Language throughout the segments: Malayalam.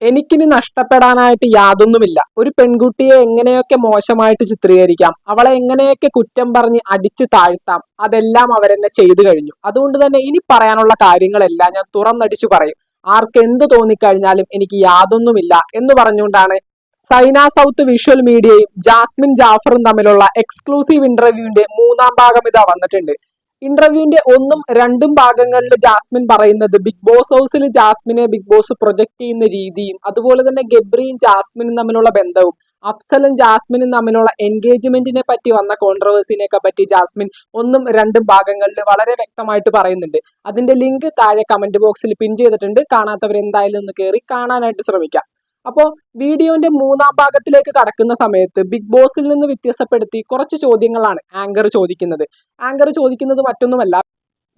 എനിക്കിനി നഷ്ടപ്പെടാനായിട്ട് യാതൊന്നുമില്ല. ഒരു പെൺകുട്ടിയെ എങ്ങനെയൊക്കെ മോശമായിട്ട് ചിത്രീകരിക്കാം, അവളെ എങ്ങനെയൊക്കെ കുറ്റം പറഞ്ഞ് അടിച്ചു താഴ്ത്താം, അതെല്ലാം അവരെന്നെ ചെയ്തു കഴിഞ്ഞു. അതുകൊണ്ട് തന്നെ ഇനി പറയാനുള്ള കാര്യങ്ങളെല്ലാം ഞാൻ തുറന്നടിച്ചു പറയും. ആർക്കെന്ത് തോന്നിക്കഴിഞ്ഞാലും എനിക്ക് യാതൊന്നുമില്ല എന്ന് പറഞ്ഞുകൊണ്ടാണ് സൈന സൗത്ത് വിഷ്വൽ മീഡിയയും ജാസ്മിൻ ജാഫറും തമ്മിലുള്ള എക്സ്ക്ലൂസീവ് ഇന്റർവ്യൂവിന്റെ മൂന്നാം ഭാഗം ഇതാ വന്നിട്ടുണ്ട്. ഇന്റർവ്യൂവിന്റെ ഒന്നും രണ്ടും ഭാഗങ്ങളിൽ ജാസ്മിൻ പറയുന്നത് ബിഗ് ബോസ് ഹൗസിൽ ജാസ്മിനെ ബിഗ് ബോസ് പ്രൊജക്ട് ചെയ്യുന്ന രീതിയും, അതുപോലെ തന്നെ ഗബ്രിയും ജാസ്മിനും തമ്മിലുള്ള ബന്ധവും, അഫ്സലും ജാസ്മിനും തമ്മിലുള്ള എൻഗേജ്മെന്റിനെ പറ്റി വന്ന കോൺട്രവേഴ്സിനെയൊക്കെ പറ്റി ജാസ്മിൻ ഒന്നും രണ്ടും ഭാഗങ്ങളിൽ വളരെ വ്യക്തമായിട്ട് പറയുന്നുണ്ട്. അതിന്റെ ലിങ്ക് താഴെ കമന്റ് ബോക്സിൽ പിൻ ചെയ്തിട്ടുണ്ട്. കാണാത്തവർ എന്തായാലും ഒന്ന് കയറി കാണാനായിട്ട് ശ്രമിക്കാം. അപ്പോൾ വീഡിയോന്റെ മൂന്നാം ഭാഗത്തിലേക്ക് കടക്കുന്ന സമയത്ത് ബിഗ് ബോസിൽ നിന്ന് വ്യത്യാസപ്പെടുത്തി കുറച്ച് ചോദ്യങ്ങളാണ് ആങ്കർ ചോദിക്കുന്നത് മറ്റൊന്നുമല്ല,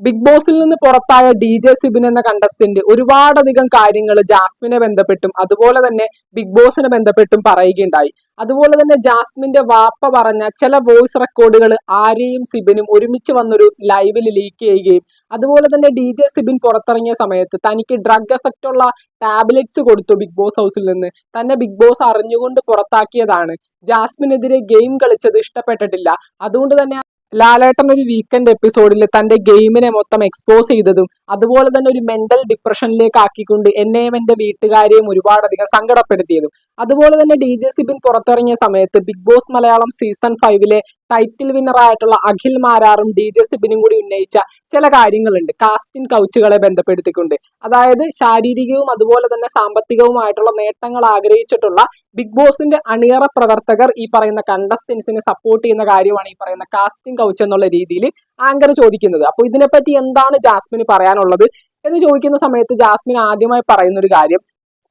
ബിഗ് ബോസിൽ നിന്ന് പുറത്തായ DJ സിബിൻ എന്ന കണ്ടസ്റ്റന്റ് ഒരുപാടധികം കാര്യങ്ങൾ ജാസ്മിനെ ബന്ധപ്പെട്ടും അതുപോലെ തന്നെ ബിഗ് ബോസിനെ ബന്ധപ്പെട്ടും പറയുകയുണ്ടായി. അതുപോലെ തന്നെ ജാസ്മിന്റെ വാപ്പ പറഞ്ഞ ചില വോയിസ് റെക്കോർഡുകൾ ആര്യയും സിബിനും ഒരുമിച്ച് വന്നൊരു ലൈവിൽ ലീക്ക് ചെയ്യുകയും, അതുപോലെ തന്നെ DJ സിബിൻ പുറത്തിറങ്ങിയ സമയത്ത് തനിക്ക് ഡ്രഗ് എഫക്റ്റ് ഉള്ള ടാബ്ലറ്റ്സ് കൊടുത്തു ബിഗ് ബോസ് ഹൗസിൽ നിന്ന്, തന്നെ ബിഗ് ബോസ് അറിഞ്ഞുകൊണ്ട് പുറത്താക്കിയതാണ്, ജാസ്മിനെതിരെ ഗെയിം കളിച്ചത് ഇഷ്ടപ്പെട്ടിട്ടില്ല, അതുകൊണ്ട് തന്നെ ലാലേട്ടൻ ഒരു വീക്കെൻഡ് എപ്പിസോഡിൽ തന്റെ ഗെയിമിനെ മൊത്തം എക്സ്പോസ് ചെയ്തതും, അതുപോലെ തന്നെ ഒരു മെന്റൽ ഡിപ്രഷനിലേക്ക് ആക്കിക്കൊണ്ട് എന്നെയും എന്റെ വീട്ടുകാരെയും ഒരുപാടധികം സങ്കടപ്പെടുത്തിയതും, അതുപോലെ തന്നെ DJ സിബിൻ പുറത്തിറങ്ങിയ സമയത്ത് Bigg Boss Malayalam season 5 title winner ആയിട്ടുള്ള അഖിൽ മാരാറും DJ സിബിനും കൂടി ഉന്നയിച്ച ചില കാര്യങ്ങളുണ്ട് കാസ്റ്റിംഗ് കൗച്ചുകളെ ബന്ധപ്പെടുത്തിക്കൊണ്ട്. അതായത് ശാരീരികവും അതുപോലെ തന്നെ സാമ്പത്തികവുമായിട്ടുള്ള നേട്ടങ്ങൾ ആഗ്രഹിച്ചിട്ടുള്ള ബിഗ് ബോസിന്റെ അണിയറ പ്രവർത്തകർ ഈ പറയുന്ന കണ്ടസ്റ്റൻസിനെ സപ്പോർട്ട് ചെയ്യുന്ന കാര്യമാണ് ഈ പറയുന്ന കാസ്റ്റിംഗ് കൗച്ച് എന്നുള്ള രീതിയിൽ ആങ്കർ ചോദിക്കുന്നത്. അപ്പോൾ ഇതിനെപ്പറ്റി എന്താണ് ജാസ്മിന് പറയാനുള്ളത് എന്ന് ചോദിക്കുന്ന സമയത്ത് ജാസ്മിൻ ആദ്യമായി പറയുന്ന ഒരു കാര്യം,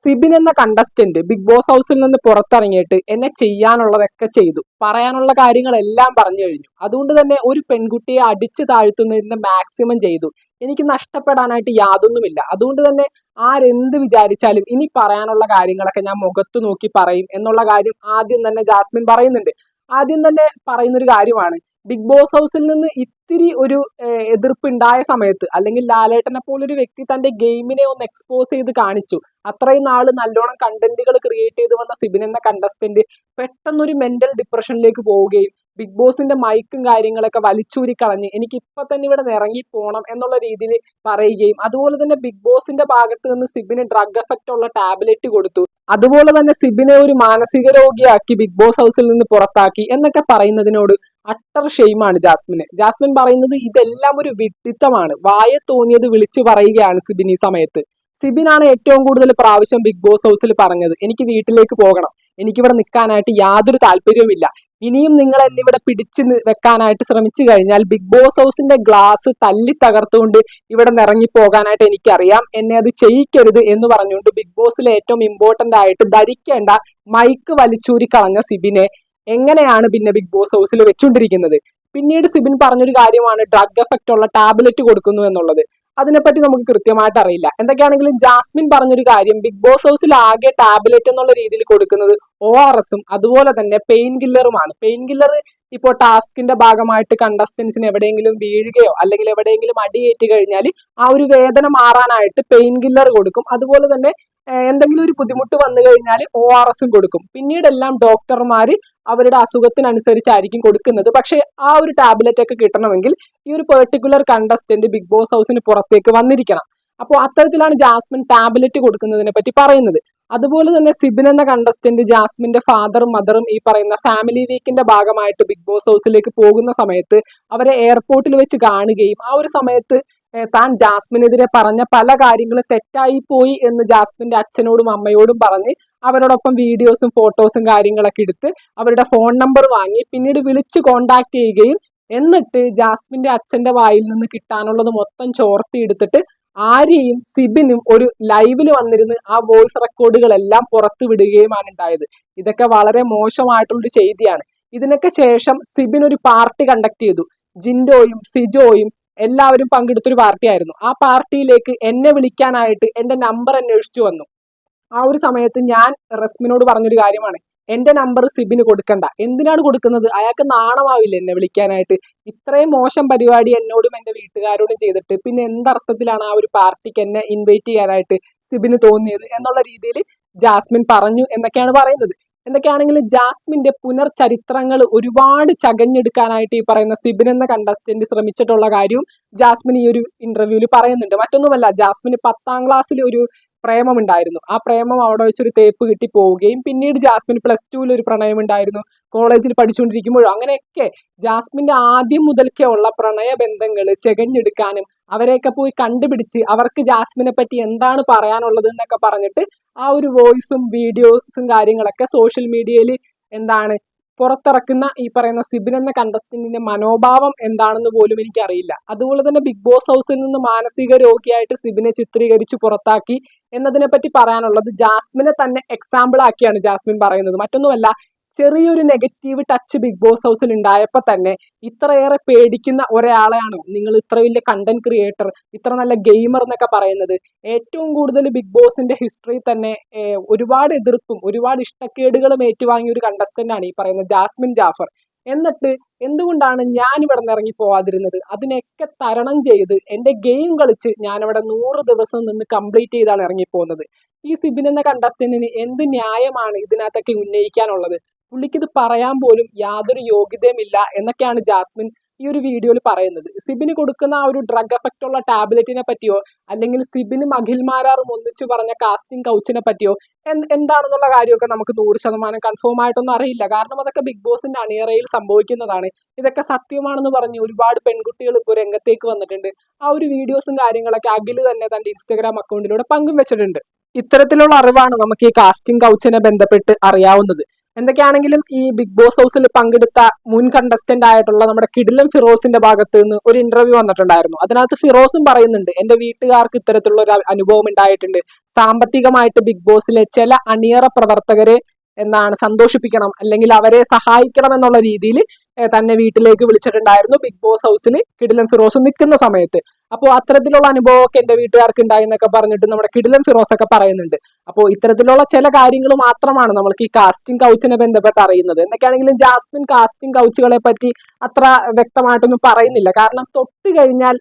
സിബിൻ എന്ന കണ്ടസ്റ്റന്റ് ബിഗ് ബോസ് ഹൗസിൽ നിന്ന് പുറത്തിറങ്ങിയിട്ട് എന്നെ ചെയ്യാനുള്ളതൊക്കെ ചെയ്തു, പറയാനുള്ള കാര്യങ്ങളെല്ലാം പറഞ്ഞു കഴിഞ്ഞു. അതുകൊണ്ട് തന്നെ ഒരു പെൺകുട്ടിയെ അടിച്ചു താഴ്ത്തുന്നതിന്റെ മാക്സിമം ചെയ്തു. എനിക്ക് നഷ്ടപ്പെടാനായിട്ട് യാതൊന്നുമില്ല. അതുകൊണ്ട് തന്നെ ആരെന്ത് വിചാരിച്ചാലും ഇനി പറയാനുള്ള കാര്യങ്ങളൊക്കെ ഞാൻ മുഖത്ത് നോക്കി പറയും എന്നുള്ള കാര്യം ആദ്യം തന്നെ ജാസ്മിൻ പറയുന്നുണ്ട്. ആദ്യം തന്നെ പറയുന്നൊരു കാര്യമാണ്, ബിഗ് ബോസ് ഹൗസിൽ നിന്ന് ഇത്തിരി ഒരു എതിർപ്പ് ഉണ്ടായ സമയത്ത്, അല്ലെങ്കിൽ ലാലേട്ടനെ പോലൊരു വ്യക്തി തന്റെ ഗെയിമിനെ ഒന്ന് എക്സ്പോസ് ചെയ്ത് കാണിച്ചു, അത്രയും നാള് നല്ലോണം കണ്ടന്റുകൾ ക്രിയേറ്റ് ചെയ്ത് വന്ന സിബിൻ എന്ന കണ്ടസ്റ്റന്റ് പെട്ടെന്നൊരു മെന്റൽ ഡിപ്രഷനിലേക്ക് പോവുകയും ബിഗ് ബോസിന്റെ മൈക്കും കാര്യങ്ങളൊക്കെ വലിച്ചൂരി കളഞ്ഞ് എനിക്ക് ഇപ്പൊ തന്നെ ഇവിടെ നിന്ന് ഇറങ്ങി പോകണം എന്നുള്ള രീതിയിൽ പറയുകയും, അതുപോലെ തന്നെ ബിഗ് ബോസിന്റെ ഭാഗത്ത് നിന്ന് സിബിന് ഡ്രഗ് എഫക്റ്റ് ഉള്ള ടാബ്ലറ്റ് കൊടുത്തു, അതുപോലെ തന്നെ സിബിനെ ഒരു മാനസിക രോഗിയാക്കി ബിഗ് ബോസ് ഹൗസിൽ നിന്ന് പുറത്താക്കി എന്നൊക്കെ പറയുന്നതിനോട് അട്ടർ ഷെയിമാണ് ജാസ്മിൻ പറയുന്നത് ഇതെല്ലാം ഒരു വിഡ്ഢിത്തമാണ്, വായ തോന്നിയത് വിളിച്ചു പറയുകയാണ് സിബിൻ ഈ സമയത്ത്. സിബിനാണ് ഏറ്റവും കൂടുതൽ പ്രാവശ്യം ബിഗ് ബോസ് ഹൗസിൽ പറഞ്ഞത്, എനിക്ക് വീട്ടിലേക്ക് പോകണം, എനിക്കിവിടെ നിൽക്കാനായിട്ട് യാതൊരു താല്പര്യവുമില്ല, ഇനിയും നിങ്ങൾ എന്നെ ഇവിടെ പിടിച്ചു വെക്കാനായിട്ട് ശ്രമിച്ചു കഴിഞ്ഞാൽ ബിഗ് ബോസ് ഹൗസിന്റെ ഗ്ലാസ് തല്ലി തകർത്തുകൊണ്ട് ഇവിടെ നിറങ്ങി പോകാനായിട്ട് എനിക്കറിയാം, എന്നെ അത് ചെയ്യിക്കരുത് എന്ന് പറഞ്ഞുകൊണ്ട് ബിഗ് ബോസിലെ ഏറ്റവും ഇമ്പോർട്ടന്റ് ആയിട്ട് ധരിക്കേണ്ട മൈക്ക് വലിച്ചൂരി കളഞ്ഞ സിബിനെ എങ്ങനെയാണ് പിന്നെ ബിഗ് ബോസ് ഹൗസിൽ വെച്ചുകൊണ്ടിരിക്കുന്നത്. പിന്നീട് സിബിൻ പറഞ്ഞൊരു കാര്യമാണ് ഡ്രഗ് എഫക്റ്റ് ഉള്ള ടാബ്ലറ്റ് കൊടുക്കുന്നു എന്നുള്ളത്. അതിനെപ്പറ്റി നമുക്ക് കൃത്യമായിട്ട് അറിയില്ല. എന്തൊക്കെയാണെങ്കിലും ജാസ്മിൻ പറഞ്ഞൊരു കാര്യം, ബിഗ് ബോസ് ഹൗസിൽ ആകെ ടാബ്ലറ്റ് എന്നുള്ള രീതിയിൽ കൊടുക്കുന്നത് ORSഉം അതുപോലെ തന്നെ പെയിൻ കില്ലറുമാണ്. പെയിൻ കില്ലർ ഇപ്പോൾ ടാസ്കിന്റെ ഭാഗമായിട്ട് കണ്ടസ്റ്റൻസിന് എവിടെയെങ്കിലും വീഴുകയോ അല്ലെങ്കിൽ എവിടെയെങ്കിലും അടിയേറ്റ് കഴിഞ്ഞാൽ ആ ഒരു വേദന മാറാനായിട്ട് പെയിൻ കില്ലർ കൊടുക്കും. അതുപോലെ തന്നെ എന്തെങ്കിലും ഒരു ബുദ്ധിമുട്ട് വന്നു കഴിഞ്ഞാൽ ORSഉം കൊടുക്കും. പിന്നീടെല്ലാം ഡോക്ടർമാർ അവരുടെ അസുഖത്തിനനുസരിച്ചായിരിക്കും കൊടുക്കുന്നത്. പക്ഷെ ആ ഒരു ടാബ്ലറ്റ് ഒക്കെ കിട്ടണമെങ്കിൽ ഈ ഒരു പെർട്ടിക്കുലർ കണ്ടസ്റ്റന്റ് ബിഗ് ബോസ് ഹൗസിന് പുറത്തേക്ക് വന്നിരിക്കണം. അപ്പോൾ അത്തരത്തിലാണ് ജാസ്മിൻ ടാബ്ലറ്റ് കൊടുക്കുന്നതിനെ പറ്റി പറയുന്നത്. അതുപോലെ തന്നെ സിബിൻ എന്ന കണ്ടസ്റ്റന്റ് ജാസ്മിന്റെ ഫാദറും മദറും ഈ പറയുന്ന ഫാമിലി വീക്കിന്റെ ഭാഗമായിട്ട് ബിഗ് ബോസ് ഹൗസിലേക്ക് പോകുന്ന സമയത്ത് അവരെ എയർപോർട്ടിൽ വെച്ച് കാണുകയും ആ ഒരു സമയത്ത് താൻ ജാസ്മിനെതിരെ പറഞ്ഞ പല കാര്യങ്ങളും തെറ്റായി പോയി എന്ന് ജാസ്മിന്റെ അച്ഛനോടും അമ്മയോടും പറഞ്ഞ് അവരോടൊപ്പം വീഡിയോസും ഫോട്ടോസും കാര്യങ്ങളൊക്കെ എടുത്ത് അവരുടെ ഫോൺ നമ്പർ വാങ്ങി പിന്നീട് വിളിച്ച് കോണ്ടാക്ട് ചെയ്യുകയും, എന്നിട്ട് ജാസ്മിന്റെ അച്ഛന്റെ വായിൽ നിന്ന് കിട്ടാനുള്ളത് മൊത്തം ചോർത്തി എടുത്തിട്ട് ആര്യയും സിബിനും ഒരു ലൈവിൽ വന്നിരുന്ന് ആ വോയിസ് റെക്കോർഡുകളെല്ലാം പുറത്തു വിടുകയുമാണ് ഉണ്ടായത്. ഇതൊക്കെ വളരെ മോശമായിട്ടുള്ളൊരു ചെയ്തിയാണ്. ഇതിനൊക്കെ ശേഷം സിബിൻ ഒരു പാർട്ടി കണ്ടക്ട് ചെയ്തു. ജിൻഡോയും സിജോയും എല്ലാവരും പങ്കെടുത്തൊരു പാർട്ടിയായിരുന്നു. ആ പാർട്ടിയിലേക്ക് എന്നെ വിളിക്കാനായിട്ട് എന്റെ നമ്പർ അന്വേഷിച്ചു വന്നു. ആ ഒരു സമയത്ത് ഞാൻ റസ്മിനോട് പറഞ്ഞൊരു കാര്യമാണ്, എന്റെ നമ്പർ സിബിന് കൊടുക്കണ്ട. എന്തിനാണ് കൊടുക്കുന്നത്? അയാൾക്ക് നാണമാവില്ല എന്നെ വിളിക്കാനായിട്ട്. ഇത്രയും മോശം പരിപാടി എന്നോടും എന്റെ വീട്ടുകാരോടും ചെയ്തിട്ട് പിന്നെ എന്തർത്ഥത്തിലാണ് ആ ഒരു പാർട്ടിക്ക് എന്നെ ഇൻവൈറ്റ് ചെയ്യാനായിട്ട് സിബിന് തോന്നിയത് എന്നുള്ള രീതിയിൽ ജാസ്മിൻ പറഞ്ഞു എന്നൊക്കെയാണ് പറയുന്നത്. എന്തൊക്കെയാണെങ്കിലും ജാസ്മിന്റെ പുനർചരിത്രങ്ങൾ ഒരുപാട് ചകഞ്ഞെടുക്കാനായിട്ട് ഈ പറയുന്ന സിബിൻ എന്ന കണ്ടസ്റ്റന്റ് ശ്രമിച്ചിട്ടുള്ള കാര്യവും ജാസ്മിൻ ഈ ഒരു ഇന്റർവ്യൂവിൽ പറയുന്നുണ്ട്. മറ്റൊന്നുമല്ല, ജാസ്മിന് 10ാം ക്ലാസ്സിൽ ഒരു പ്രേമം ഉണ്ടായിരുന്നു. ആ പ്രേമം അവിടെ വെച്ചൊരു തേപ്പ് കിട്ടി പോവുകയും പിന്നീട് ജാസ്മിൻ +2 ഒരു പ്രണയം ഉണ്ടായിരുന്നു, കോളേജിൽ പഠിച്ചുകൊണ്ടിരിക്കുമ്പോഴും. അങ്ങനെയൊക്കെ ജാസ്മിന്റെ ആദ്യം മുതൽക്കേ ഉള്ള പ്രണയ ബന്ധങ്ങൾ ചെകഞ്ഞെടുക്കാനും അവരെയൊക്കെ പോയി കണ്ടുപിടിച്ച് അവർക്ക് ജാസ്മിനെ പറ്റി എന്താണ് പറയാനുള്ളത് എന്നൊക്കെ പറഞ്ഞിട്ട് ആ ഒരു വോയിസും വീഡിയോസും കാര്യങ്ങളൊക്കെ സോഷ്യൽ മീഡിയയിൽ എന്താണ് പുറത്തിറക്കുന്ന ഈ പറയുന്ന സിബിൻ എന്ന കണ്ടസ്റ്റന്റിന്റെ മനോഭാവം എന്താണെന്ന് പോലും എനിക്കറിയില്ല. അതുപോലെ തന്നെ ബിഗ് ബോസ് ഹൗസിൽ നിന്ന് മാനസിക രോഗിയായിട്ട് സിബിനെ ചിത്രീകരിച്ച് പുറത്താക്കി എന്നതിനെ പറ്റി പറയാനുള്ളത് ജാസ്മിനെ തന്നെ എക്സാമ്പിൾ ആക്കിയാണ് ജാസ്മിൻ പറയുന്നത്. മറ്റൊന്നുമല്ല, ചെറിയൊരു നെഗറ്റീവ് ടച്ച് ബിഗ് ബോസ് ഹൗസിൽ ഉണ്ടായപ്പോൾ തന്നെ ഇത്രയേറെ പേടിക്കുന്ന ഒരാളെയാണോ നിങ്ങൾ ഇത്ര വലിയ കണ്ടന്റ് ക്രിയേറ്റർ, ഇത്ര നല്ല ഗെയിമർ എന്നൊക്കെ പറയുന്നത്? ഏറ്റവും കൂടുതൽ ബിഗ് ബോസിന്റെ ഹിസ്റ്ററി തന്നെ ഒരുപാട് എതിർപ്പും ഒരുപാട് ഇഷ്ടക്കേടുകളും ഏറ്റുവാങ്ങിയ ഒരു കണ്ടസ്റ്റന്റ് ആണ് ഈ പറയുന്ന ജാസ്മിൻ ജാഫർ. എന്നിട്ട് എന്തുകൊണ്ടാണ് ഞാൻ ഇവിടെ നിന്ന് ഇറങ്ങി പോവാതിരുന്നത്? അതിനൊക്കെ തരണം ചെയ്ത് എന്റെ ഗെയിം കളിച്ച് ഞാനിവിടെ 100 ദിവസം നിന്ന് കംപ്ലീറ്റ് ചെയ്താണ് ഇറങ്ങിപ്പോകുന്നത്. ഈ സിബിൻ എന്ന കണ്ടസ്റ്റന്റിന് എന്ത് ന്യായമാണ് ഇതിനകത്തൊക്കെ ഉന്നയിക്കാനുള്ളത്? പുള്ളിക്ക് ഇത് പറയാൻ പോലും യാതൊരു യോഗ്യതയുമില്ല എന്നൊക്കെയാണ് ജാസ്മിൻ ഈ ഒരു വീഡിയോയിൽ പറയുന്നത്. സിബിന് കൊടുക്കുന്ന ആ ഒരു ഡ്രഗ് എഫക്റ്റ് ഉള്ള ടാബ്ലറ്റിനെ പറ്റിയോ അല്ലെങ്കിൽ സിബിനും അഖിൽമാരാറും ഒന്നിച്ചു പറഞ്ഞ കാസ്റ്റിംഗ് കൗച്ചിനെ പറ്റിയോ എന്താണെന്നുള്ള കാര്യമൊക്കെ നമുക്ക് 100% കൺഫേം ആയിട്ടൊന്നും അറിയില്ല. കാരണം അതൊക്കെ ബിഗ് ബോസിന്റെ അണിയറയിൽ സംഭവിക്കുന്നതാണ്. ഇതൊക്കെ സത്യമാണെന്ന് പറഞ്ഞ് ഒരുപാട് പെൺകുട്ടികൾ ഇപ്പോൾ രംഗത്തേക്ക് വന്നിട്ടുണ്ട്. ആ ഒരു വീഡിയോസും കാര്യങ്ങളൊക്കെ അഖിൽ തന്നെ തന്റെ ഇൻസ്റ്റഗ്രാം അക്കൗണ്ടിലൂടെ പങ്കുവെച്ചിട്ടുണ്ട്. ഇത്തരത്തിലുള്ള അറിവാണ് നമുക്ക് ഈ കാസ്റ്റിംഗ് കൗച്ചിനെ ബന്ധപ്പെട്ട് അറിയാവുന്നത്. എന്തൊക്കെയാണെങ്കിലും ഈ ബിഗ് ബോസ് ഹൗസിൽ പങ്കെടുത്ത മുൻ കണ്ടസ്റ്റന്റ് ആയിട്ടുള്ള നമ്മുടെ കിടിലൻ ഫിറോസിന്റെ ഭാഗത്ത് നിന്ന് ഒരു ഇന്റർവ്യൂ വന്നിട്ടുണ്ടായിരുന്നു. അതിനകത്ത് ഫിറോസും പറയുന്നുണ്ട്, എന്റെ വീട്ടുകാർക്ക് ഇത്തരത്തിലുള്ള ഒരു അനുഭവം ഉണ്ടായിട്ടുണ്ട്. സാമ്പത്തികമായിട്ട് ബിഗ് ബോസിലെ ചില അണിയറ പ്രവർത്തകരെ സന്തോഷിപ്പിക്കണം അല്ലെങ്കിൽ അവരെ സഹായിക്കണം എന്നുള്ള രീതിയിൽ തന്നെ വീട്ടിലേക്ക് വിളിച്ചിട്ടുണ്ടായിരുന്നു ബിഗ് ബോസ് ഹൗസിൽ കിടിലൻ ഫിറോസ് നിൽക്കുന്ന സമയത്ത്. അപ്പോൾ അത്തരത്തിലുള്ള അനുഭവമൊക്കെ എന്റെ വീട്ടുകാർക്ക് ഉണ്ടായി എന്നൊക്കെ പറഞ്ഞിട്ട് നമ്മുടെ കിടിലൻ ഫിറോസ് ഒക്കെ പറയുന്നുണ്ട്. അപ്പോൾ ഇത്തരത്തിലുള്ള ചില കാര്യങ്ങൾ മാത്രമാണ് നമ്മൾക്ക് ഈ കാസ്റ്റിംഗ് കൗച്ചിനെ ബന്ധപ്പെട്ട് അറിയുന്നത്. എന്തൊക്കെയാണെങ്കിലും ജാസ്മിൻ കാസ്റ്റിംഗ് കൗച്ചുകളെ പറ്റി അത്ര വ്യക്തമായിട്ടൊന്നും പറയുന്നില്ല. കാരണം തൊട്ട് കഴിഞ്ഞാൽ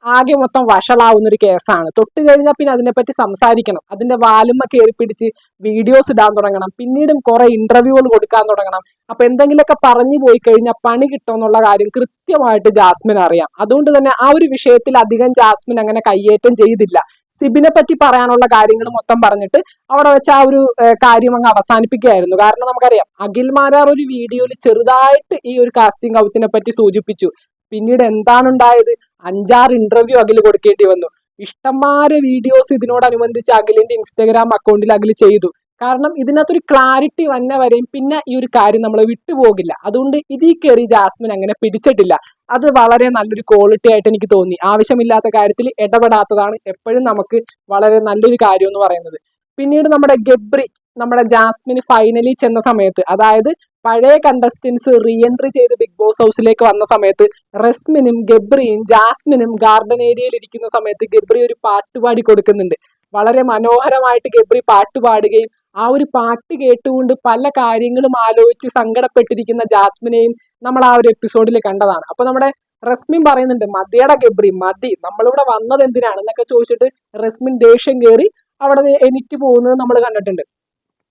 ആകെ മൊത്തം വഷളാവുന്ന ഒരു കേസാണ്. തൊട്ട് കഴിഞ്ഞാൽ പിന്നെ അതിനെപ്പറ്റി സംസാരിക്കണം, അതിന്റെ വാലുമ്മ കയറി പിടിച്ച് വീഡിയോസ് ഇടാൻ തുടങ്ങണം, പിന്നീടും കുറെ ഇന്റർവ്യൂകൾ കൊടുക്കാൻ തുടങ്ങണം. അപ്പൊ എന്തെങ്കിലുമൊക്കെ പറഞ്ഞു പോയി കഴിഞ്ഞാൽ പണി കിട്ടുമെന്നുള്ള കാര്യം കൃത്യമായിട്ട് ജാസ്മിൻ അറിയാം. അതുകൊണ്ട് തന്നെ ആ ഒരു വിഷയത്തിൽ അധികം ജാസ്മിൻ അങ്ങനെ കയ്യേറ്റം ചെയ്തില്ല. സിബിനെ പറ്റി പറയാനുള്ള കാര്യങ്ങൾ മൊത്തം പറഞ്ഞിട്ട് അവിടെ വെച്ച് ആ ഒരു കാര്യം അങ്ങ് അവസാനിപ്പിക്കുകയായിരുന്നു. കാരണം നമുക്കറിയാം അഖിൽമാരാർ ഒരു വീഡിയോയിൽ ചെറുതായിട്ട് ഈ ഒരു കാസ്റ്റിംഗ് കൗച്ചിനെ പറ്റി സൂചിപ്പിച്ചു. പിന്നീട് എന്താണ് ഉണ്ടായത്? 5-6 ഇന്റർവ്യൂ അഖിൽ കൊടുക്കേണ്ടി വന്നു. ഇഷ്ടംമാരെ വീഡിയോസ് ഇതിനോടനുബന്ധിച്ച് അഖിലിന്റെ ഇൻസ്റ്റഗ്രാം അക്കൗണ്ടിൽ അഖിൽ ചെയ്തു. കാരണം ഇതിനകത്തൊരു ക്ലാരിറ്റി വന്ന വരെയും പിന്നെ ഈ ഒരു കാര്യം നമ്മൾ വിട്ടുപോകില്ല. അതുകൊണ്ട് ഇതിൽ കയറി ജാസ്മിൻ അങ്ങനെ പിടിച്ചിട്ടില്ല. അത് വളരെ നല്ലൊരു ക്വാളിറ്റി ആയിട്ട് എനിക്ക് തോന്നി. ആവശ്യമില്ലാത്ത കാര്യത്തിൽ ഇടപെടാത്തതാണ് എപ്പോഴും നമുക്ക് വളരെ നല്ലൊരു കാര്യം എന്ന് പറയുന്നത്. പിന്നീട് നമ്മുടെ ഗബ്രി നമ്മുടെ ജാസ്മിന് ഫൈനലി ചെന്ന സമയത്ത്, അതായത് പഴയ കണ്ടസ്റ്റൻസ് റീ എൻട്രി ചെയ്ത് ബിഗ് ബോസ് ഹൗസിലേക്ക് വന്ന സമയത്ത് റസ്മിനും ഗബ്രിയും ജാസ്മിനും ഗാർഡൻ ഏരിയയിൽ ഇരിക്കുന്ന സമയത്ത് ഗബ്രി ഒരു പാട്ട് പാടി കൊടുക്കുന്നുണ്ട്. വളരെ മനോഹരമായിട്ട് ഗബ്രി പാട്ട് പാടുകയും ആ ഒരു പാട്ട് കേട്ടുകൊണ്ട് പല കാര്യങ്ങളും ആലോചിച്ച് സങ്കടപ്പെട്ടിരിക്കുന്ന ജാസ്മിനെയും നമ്മൾ ആ ഒരു എപ്പിസോഡിൽ കണ്ടതാണ്. അപ്പൊ നമ്മുടെ റസ്മിൻ പറയുന്നുണ്ട്, മതിയട ഗബ്രി മതി, നമ്മളിവിടെ വന്നത് എന്തിനാണ് എന്നൊക്കെ ചോദിച്ചിട്ട് റസ്മിൻ ദേഷ്യം കയറി അവിടെ എണീറ്റ് പോകുന്നത് നമ്മൾ കണ്ടിട്ടുണ്ട്.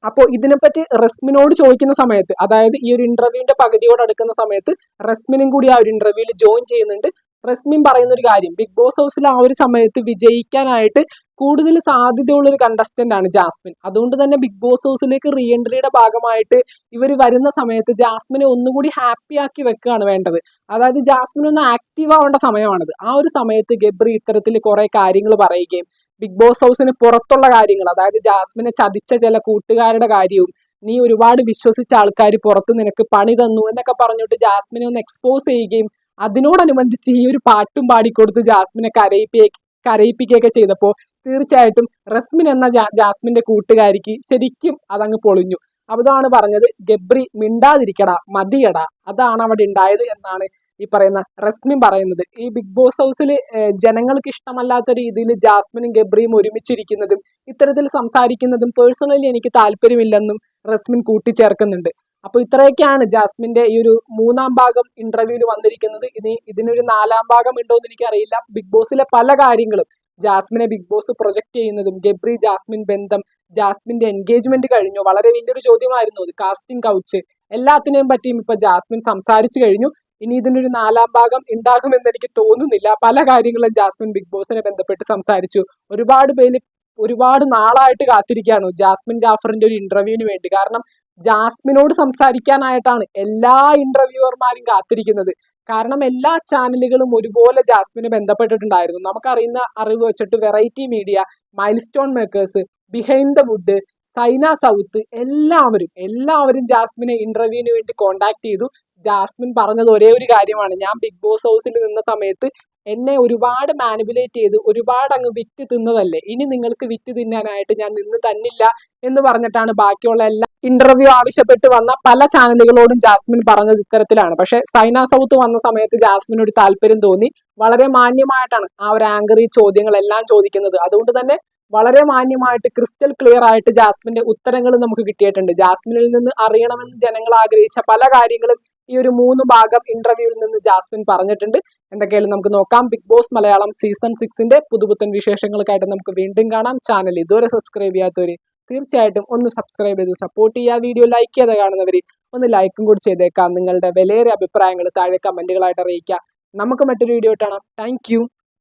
അപ്പോൾ ഇതിനെപ്പറ്റി റസ്മിനോട് ചോദിക്കുന്ന സമയത്ത്, അതായത് ഈ ഒരു ഇന്റർവ്യൂവിന്റെ പകുതിയോട് അടുക്കുന്ന സമയത്ത് റസ്മിനും കൂടി ആ ഒരു ഇന്റർവ്യൂവിൽ ജോയിൻ ചെയ്യുന്നുണ്ട്. റസ്മിൻ പറയുന്ന ഒരു കാര്യം, ബിഗ് ബോസ് ഹൗസിൽ ആ ഒരു സമയത്ത് വിജയിക്കാനായിട്ട് കൂടുതൽ സാധ്യതയുള്ള ഒരു കണ്ടസ്റ്റന്റ് ആണ് ജാസ്മിൻ. അതുകൊണ്ട് തന്നെ ബിഗ് ബോസ് ഹൗസിലേക്ക് റീ എൻട്രിയുടെ ഭാഗമായിട്ട് ഇവർ വരുന്ന സമയത്ത് ജാസ്മിനെ ഒന്നുകൂടി ഹാപ്പി ആക്കി വെക്കുകയാണ് വേണ്ടത്. അതായത് ജാസ്മിൻ ഒന്ന് ആക്റ്റീവ് ആവേണ്ട സമയമാണത്. ആ ഒരു സമയത്ത് ഗബ്രി ഇത്തരത്തിൽ കുറെ കാര്യങ്ങൾ പറയുകയും ബിഗ് ബോസ് ഹൗസിന് പുറത്തുള്ള കാര്യങ്ങൾ, അതായത് ജാസ്മിനെ ചതിച്ച ചില കൂട്ടുകാരുടെ കാര്യവും, നീ ഒരുപാട് വിശ്വസിച്ച ആൾക്കാർ പുറത്ത് നിനക്ക് പണി തന്നു എന്നൊക്കെ പറഞ്ഞിട്ട് ജാസ്മിനെ ഒന്ന് എക്സ്പോസ് ചെയ്യുകയും അതിനോടനുബന്ധിച്ച് ഈ ഒരു പാട്ടും പാടിക്കൊടുത്ത് ജാസ്മിനെ കരയിപ്പിക്കുകയൊക്കെ ചെയ്തപ്പോൾ തീർച്ചയായിട്ടും റസ്മിൻ എന്ന ജാസ്മിന്റെ കൂട്ടുകാരിക്ക് ശരിക്കും അതങ്ങ് പൊളിഞ്ഞു. അതാണ് പറഞ്ഞത്, ഗബ്രി മിണ്ടാതിരിക്കടാ, മതിയടാ, അതാണ് അവിടെ ഉണ്ടായത് എന്നാണ് ഈ പറയുന്ന റസ്മിൻ പറയുന്നത്. ഈ ബിഗ് ബോസ് ഹൗസിൽ ജനങ്ങൾക്ക് ഇഷ്ടമല്ലാത്ത രീതിയിൽ ജാസ്മിനും ഗബ്രിയും ഒരുമിച്ചിരിക്കുന്നതും ഇത്തരത്തിൽ സംസാരിക്കുന്നതും പേഴ്സണലി എനിക്ക് താല്പര്യമില്ലെന്നും റസ്മിൻ കൂട്ടിച്ചേർക്കുന്നുണ്ട്. അപ്പൊ ഇത്രയൊക്കെയാണ് ജാസ്മിന്റെ ഈ ഒരു 3ാം ഭാഗം ഇന്റർവ്യൂവിൽ വന്നിരിക്കുന്നത്. ഇനി ഇതിനൊരു 4ാം ഭാഗം ഉണ്ടോ എന്ന് എനിക്കറിയില്ല. ബിഗ് ബോസിലെ പല കാര്യങ്ങളും ജാസ്മിനെ ബിഗ് ബോസ് പ്രൊജക്ട് ചെയ്യുന്നതും ഗബ്രി ജാസ്മിൻ ബന്ധം, ജാസ്മിന്റെ എൻഗേജ്മെന്റ് കഴിഞ്ഞു, വളരെ വലിയൊരു ചോദ്യമായിരുന്നു അത്. കാസ്റ്റിംഗ് കൗച്ച്, എല്ലാത്തിനെയും പറ്റിയും ഇപ്പൊ ജാസ്മിൻ സംസാരിച്ചു കഴിഞ്ഞു. ഇനി ഇതിനൊരു 4ാം ഭാഗം ഉണ്ടാകുമെന്ന് എനിക്ക് തോന്നുന്നില്ല. പല കാര്യങ്ങളും ജാസ്മിൻ ബിഗ് ബോസിനെ ബന്ധപ്പെട്ട് സംസാരിച്ചു. ഒരുപാട് നാളായിട്ട് കാത്തിരിക്കുകയാണ് ജാസ്മിൻ ജാഫറിന്റെ ഒരു ഇന്റർവ്യൂവിന് വേണ്ടി. കാരണം ജാസ്മിനോട് സംസാരിക്കാനായിട്ടാണ് എല്ലാ ഇന്റർവ്യൂവർമാരും കാത്തിരിക്കുന്നത്. കാരണം എല്ലാ ചാനലുകളും ഒരുപോലെ ജാസ്മിനെ ബന്ധപ്പെട്ടിട്ടുണ്ടായിരുന്നു. നമുക്കറിയുന്ന അറിവ് വെച്ചിട്ട് Variety Media, Milestone Makers, Behind the Wood, Saina South, എല്ലാവരും ജാസ്മിനെ ഇന്റർവ്യൂവിന് വേണ്ടി കോണ്ടാക്ട് ചെയ്തു. ജാസ്മിൻ പറഞ്ഞത് ഒരേ ഒരു കാര്യമാണ്, ഞാൻ ബിഗ് ബോസ് ഹൗസിൽ നിന്ന സമയത്ത് എന്നെ ഒരുപാട് മാനിപ്പുലേറ്റ് ചെയ്ത് ഒരുപാട് അങ്ങ് വിറ്റ് തിന്നതല്ലേ, ഇനി നിങ്ങൾക്ക് വിറ്റ് തിന്നാനായിട്ട് ഞാൻ നിന്ന് തന്നില്ല എന്ന് പറഞ്ഞിട്ടാണ് ബാക്കിയുള്ള എല്ലാ ഇന്റർവ്യൂ ആവശ്യപ്പെട്ട് വന്ന പല ചാനലുകളോടും ജാസ്മിൻ പറഞ്ഞത് ഇത്തരത്തിലാണ്. പക്ഷെ സൈന സൗത്ത് വന്ന സമയത്ത് ജാസ്മിന് ഒരു താല്പര്യം തോന്നി. വളരെ മാന്യമായിട്ടാണ് ആ ഒരു ആങ്കർ ഈ ചോദ്യങ്ങളെല്ലാം ചോദിക്കുന്നത്. അതുകൊണ്ട് തന്നെ വളരെ മാന്യമായിട്ട് ക്രിസ്റ്റൽ ക്ലിയർ ആയിട്ട് ജാസ്മിന്റെ ഉത്തരങ്ങൾ നമുക്ക് കിട്ടിയിട്ടുണ്ട്. ജാസ്മിനിൽ നിന്ന് അറിയണമെന്ന് ജനങ്ങൾ ആഗ്രഹിച്ച പല കാര്യങ്ങളും ഈ ഒരു 3 ഭാഗം ഇന്റർവ്യൂവിൽ നിന്ന് ജാസ്മിൻ പറഞ്ഞിട്ടുണ്ട്. എന്തൊക്കെയായാലും നമുക്ക് നോക്കാം. ബിഗ് ബോസ് മലയാളം സീസൺ 6ന്റെ പുതുപുത്തൻ വിശേഷങ്ങൾക്കായിട്ട് നമുക്ക് വീണ്ടും കാണാം. ചാനൽ ഇതുവരെ സബ്സ്ക്രൈബ് ചെയ്യാത്തവര് തീർച്ചയായിട്ടും ഒന്ന് സബ്സ്ക്രൈബ് ചെയ്ത് സപ്പോർട്ട് ചെയ്യുക. വീഡിയോ ലൈക്ക് ചെയ്ത് കാണുന്നവർ ഒന്ന് ലൈക്കും കൂടി ചെയ്തേക്കാം. നിങ്ങളുടെ വിലയേറിയ അഭിപ്രായങ്ങൾ താഴെ കമന്റുകളായിട്ട് അറിയിക്കുക. നമുക്ക് മറ്റൊരു വീഡിയോ കാണാം. താങ്ക്